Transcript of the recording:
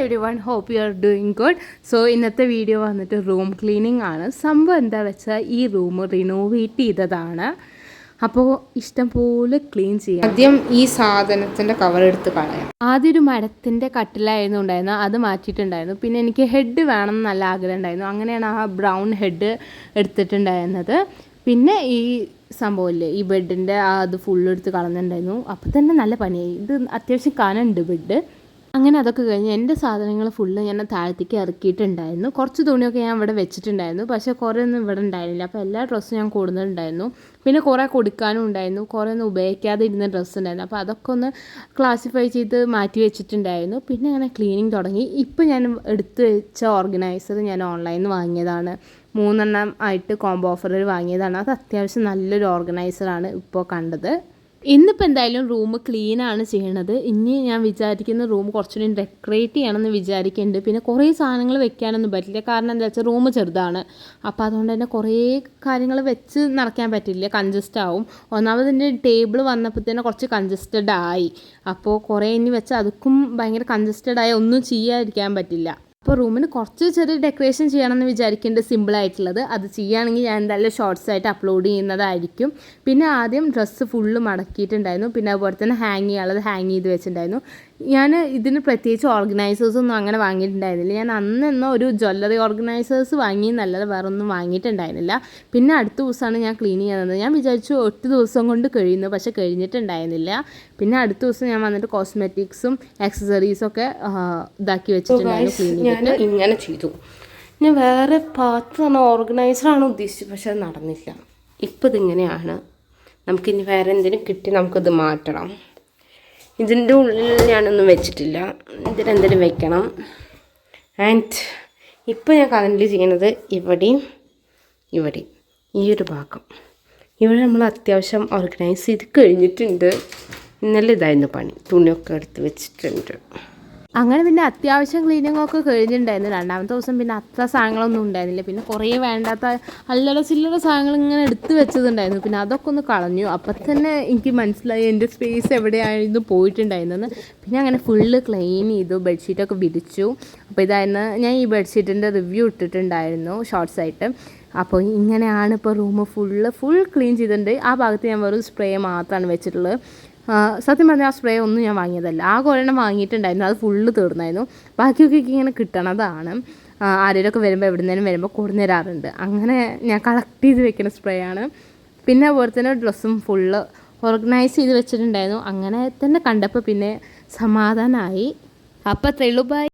everyone, hope you are doing good. So ഇന്നത്തെ video വന്നിട്ട് room cleaning ആണ്. സംഭവം എന്താ വെച്ചാൽ ഈ റൂം റിനോവേറ്റ് ചെയ്തതാണ്. അപ്പോൾ ഇഷ്ടം പോലെ ക്ലീൻ ചെയ്യാം. ആദ്യം ഈ സാധനത്തിൻ്റെ കവർ എടുത്ത് കളയാം. ആദ്യം ഒരു മരത്തിൻ്റെ കട്ടിലായിരുന്നു ഉണ്ടായിരുന്നത്, അത് മാറ്റിയിട്ടുണ്ടായിരുന്നു. പിന്നെ എനിക്ക് ഹെഡ് വേണം എന്ന് നല്ല ആഗ്രഹം ഉണ്ടായിരുന്നു. അങ്ങനെയാണ് ആ ബ്രൗൺ ഹെഡ് എടുത്തിട്ടുണ്ടായിരുന്നത്. പിന്നെ ഈ സംഭവമില്ലേ, ഈ ബെഡിൻ്റെ അത് ഫുള്ള് എടുത്ത് കളഞ്ഞിട്ടുണ്ടായിരുന്നു. അപ്പോൾ തന്നെ നല്ല പണിയായി. ഇത് അത്യാവശ്യം കനമുണ്ട് ബെഡ്. അങ്ങനെ അതൊക്കെ കഴിഞ്ഞ് എൻ്റെ സാധനങ്ങൾ ഫുള്ള് ഞാൻ താഴത്തേക്ക് ഇറക്കിയിട്ടുണ്ടായിരുന്നു. കുറച്ച് തുണിയൊക്കെ ഞാൻ ഇവിടെ വെച്ചിട്ടുണ്ടായിരുന്നു, പക്ഷേ കുറേ ഒന്നും ഇവിടെ ഉണ്ടായിരുന്നില്ല. അപ്പോൾ എല്ലാ ഡ്രസ്സും ഞാൻ കൊടുത്തിട്ടുണ്ടായിരുന്നു. പിന്നെ കുറേ കൊടുക്കാനും ഉണ്ടായിരുന്നു, കുറേ ഒന്നും ഉപയോഗിക്കാതെ ഇരുന്ന ഡ്രസ്സ് ഉണ്ടായിരുന്നു. അപ്പോൾ അതൊക്കെ ഒന്ന് ക്ലാസിഫൈ ചെയ്ത് മാറ്റി വെച്ചിട്ടുണ്ടായിരുന്നു. പിന്നെ അങ്ങനെ ക്ലീനിങ് തുടങ്ങി. ഇപ്പോൾ ഞാൻ എടുത്ത് വെച്ച ഓർഗനൈസർ ഞാൻ ഓൺലൈനിൽ നിന്ന് വാങ്ങിയതാണ്. 3 ആയിട്ട് കോംബോ ഓഫറിൽ വാങ്ങിയതാണ്. അത് അത്യാവശ്യം നല്ലൊരു ഓർഗനൈസറാണ് ഇപ്പോൾ കണ്ടത്. ഇന്നിപ്പോൾ എന്തായാലും റൂം ക്ലീനാണ് ചെയ്യണത്. ഇനി ഞാൻ വിചാരിക്കുന്ന റൂം കുറച്ചുകൂടി ഡെക്കറേറ്റ് ചെയ്യണമെന്ന് വിചാരിക്കുന്നുണ്ട്. പിന്നെ കുറേ സാധനങ്ങൾ വെക്കാനൊന്നും പറ്റില്ല, കാരണം എന്താ വെച്ചാൽ റൂം ചെറുതാണ്. അപ്പോൾ അതുകൊണ്ട് തന്നെ കുറേ കാര്യങ്ങൾ വെച്ച് നടക്കാൻ പറ്റില്ല, കൺജസ്റ്റ് ആവും. ഒന്നാമതിൻ്റെ ടേബിൾ വന്നപ്പോൾ തന്നെ കുറച്ച് കൺജസ്റ്റഡ് ആയി. അപ്പോൾ കുറേ ഇനി വെച്ചാൽ അതുക്കും ഭയങ്കര കൺജസ്റ്റഡ് ആയി ഒന്നും ചെയ്യാതിരിക്കാൻ പറ്റില്ല. അപ്പോൾ റൂമിന് കുറച്ച് ചെറിയ ഡെക്കറേഷൻ ചെയ്യണമെന്ന് വിചാരിക്കേണ്ടത് സിമ്പിളായിട്ടുള്ളത്. അത് ചെയ്യുകയാണെങ്കിൽ ഞാൻ എന്തായാലും ഷോർട്സ് ആയിട്ട് അപ്ലോഡ് ചെയ്യുന്നതായിരിക്കും. പിന്നെ ആദ്യം ഡ്രസ്സ് ഫുള്ള് മടക്കിയിട്ടുണ്ടായിരുന്നു. പിന്നെ അതുപോലെ തന്നെ ഹാങ് ചെയ്യാനുള്ളത് ഹാങ് ചെയ്ത് വെച്ചിട്ടുണ്ടായിരുന്നു. ഞാൻ ഇതിന് പ്രത്യേകിച്ച് ഓർഗനൈസേഴ്സൊന്നും അങ്ങനെ വാങ്ങിയിട്ടുണ്ടായിരുന്നില്ല. ഞാൻ അന്നെന്നോ ഒരു ജ്വല്ലറി ഓർഗനൈസേഴ്സ് വാങ്ങിയെന്നല്ലാതെ വേറെ ഒന്നും വാങ്ങിയിട്ടുണ്ടായിരുന്നില്ല. പിന്നെ അടുത്ത ദിവസമാണ് ഞാൻ ക്ലീൻ ചെയ്യുന്നത്. ഞാൻ വിചാരിച്ചു 8 ദിവസം കൊണ്ട് കഴിയുന്നു, പക്ഷേ കഴിഞ്ഞിട്ടുണ്ടായിരുന്നില്ല. പിന്നെ അടുത്ത ദിവസം ഞാൻ വന്നിട്ട് കോസ്മെറ്റിക്സും ആക്സസറീസൊക്കെ ഇതാക്കി വെച്ചിട്ടുണ്ടായിരുന്നു ക്ലീൻ ചെയ്തിട്ട്. ഞാൻ ഇങ്ങനെ ചെയ്തു. ഞാൻ വേറെ പാത്രം ഓർഗനൈസറാണ് ഉദ്ദേശിച്ചത്, പക്ഷെ അത് നടന്നില്ല. ഇപ്പോൾ ഇതിങ്ങനെയാണ്. നമുക്കിനി വേറെ എന്തെങ്കിലും കിട്ടി നമുക്കിത് മാറ്റണം. ഇതിൻ്റെ ഉള്ളിൽ ഞാനൊന്നും വെച്ചിട്ടില്ല, ഇതിലെന്തെങ്കിലും വെക്കണം. ആൻഡ് ഇപ്പോൾ ഞാൻ കറൻറ്റ്ലി ചെയ്യുന്നത് ഇവിടെയും ഈ ഒരു ഭാഗം ഇവിടെ നമ്മൾ അത്യാവശ്യം ഓർഗനൈസ് ചെയ്ത് കഴിഞ്ഞിട്ടുണ്ട്. ഇന്നലെ ഇതായിരുന്നു പണി, തുണിയൊക്കെ എടുത്ത് വെച്ചിട്ടുണ്ട്. അങ്ങനെ പിന്നെ അത്യാവശ്യം ക്ലീനിങ്ങൊക്കെ കഴിഞ്ഞിട്ടുണ്ടായിരുന്നു. രണ്ടാമത്തെ ദിവസം പിന്നെ അത്ര സാധനങ്ങളൊന്നും ഉണ്ടായിരുന്നില്ല. പിന്നെ കുറേ വേണ്ടാത്ത അല്ലറ ചില്ലറ സാധനങ്ങൾ ഇങ്ങനെ എടുത്ത് വെച്ചതുണ്ടായിരുന്നു. പിന്നെ അതൊക്കെ ഒന്ന് കളഞ്ഞു. അപ്പം തന്നെ എനിക്ക് മനസ്സിലായി എൻ്റെ സ്പേസ് എവിടെയായിരുന്നു പോയിട്ടുണ്ടായിരുന്നെന്ന്. പിന്നെ അങ്ങനെ ഫുള്ള് ക്ലീൻ ചെയ്തു, ബെഡ്ഷീറ്റൊക്കെ വിരിച്ചു. അപ്പോൾ ഇതായിരുന്നു ഞാൻ ഈ ബെഡ്ഷീറ്റിൻ്റെ റിവ്യൂ ഇട്ടിട്ടുണ്ടായിരുന്നു ഷോർട്സ് ആയിട്ട്. അപ്പോൾ ഇങ്ങനെയാണ് ഇപ്പോൾ റൂം ഫുൾ ക്ലീൻ ചെയ്തിട്ടുണ്ട്. ആ ഭാഗത്ത് ഞാൻ വെറും സ്പ്രേ മാത്രമാണ് വെച്ചിട്ടുള്ളത്. സത്യം പറഞ്ഞാൽ ആ സ്പ്രേ ഒന്നും ഞാൻ വാങ്ങിയതല്ല. ആ ഒരെണ്ണം വാങ്ങിയിട്ടുണ്ടായിരുന്നു, അത് ഫുള്ള് തീർന്നായിരുന്നു. ബാക്കിയൊക്കെ ഇങ്ങനെ കിട്ടണതാണ്. ആരെങ്കിലുമൊക്കെ വരുമ്പോൾ എവിടുന്നേലും വരുമ്പോൾ കൊണ്ടുവരാറുണ്ട്. അങ്ങനെ ഞാൻ കളക്ട് ചെയ്ത് വെക്കുന്ന സ്പ്രേ ആണ്. പിന്നെ അതുപോലെ തന്നെ ഡ്രസ്സും ഫുള്ള് ഓർഗനൈസ് ചെയ്ത് വെച്ചിട്ടുണ്ടായിരുന്നു. അങ്ങനെ തന്നെ കണ്ടപ്പോൾ പിന്നെ സമാധാനമായി. അപ്പോൾ അത്രയേ ഉള്ളൂ. ബൈ.